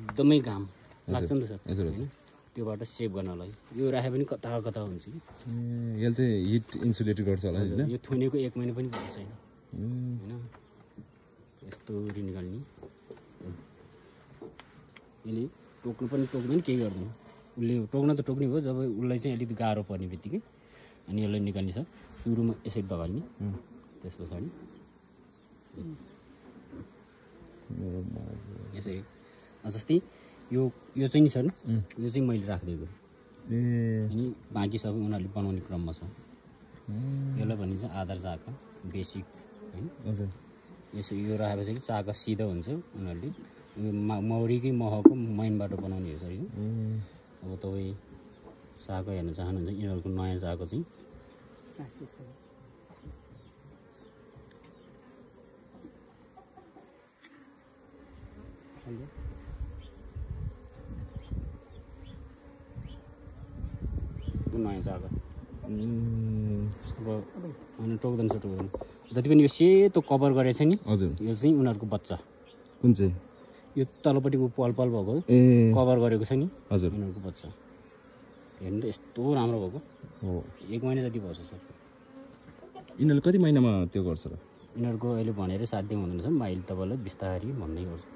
एकदमै घाम लाग्छ नि त सर हैन त्योबाट सेभ गर्नलाई यो राखे पनि कता कता हुन्छ कि यसले चाहिँ हिट इन्सुलेट गर्छ होला हैन यो थुनेको 1 महिना पनि भएको छैन हैन यस्तो निकाल्ने यसले टोक्नु पनि टोक्दैन केही गर्दैन उसले टोक्न त टोक्ने हो जब उसलाई चाहिँ अलिकति गाह्रो पर्ने बित्तिकै अनि यसलाई निकाल्ने छ सुरुमा यसरी दबाल्ने त्यस पछाडि यसरी जस्तै यो चाहिँ नि सर यो चाहिँ मैले राख्दिएको अनि बाँकी सबै उनीहरूले बनाउने क्रममा छ यसलाई भनिन्छ आधार चाका बेसिक हैन हजुर यसो यो राखेपछि चाका सिधा हुन्छ उनीहरूले मौरीकै महको मैनबाट बनाउने हो सर यो अब तपाईँ चाका हेर्न चाहनुहुन्छ यिनीहरूको नयाँ चाका चाहिँ नयाँ चाका अब अनि टोक्दैन जति पनि यो सेतो कभर गरेछ नि हजुर यो चाहिँ उनीहरूको बच्चा कुन चाहिँ यो तलपट्टिको पल भएको कभर गरेको छ नि हजुर यिनीहरूको बच्चा हेर्नु त यस्तो राम्रो भएको हो 1 महिना जति भएछ सर यिनीहरूले कति महिनामा त्यो गर्छ र यिनीहरूको अहिले भनेर साध्य हुँदैन छ मैले तपाईँलाई बिस्तारै भन्दै गर्छु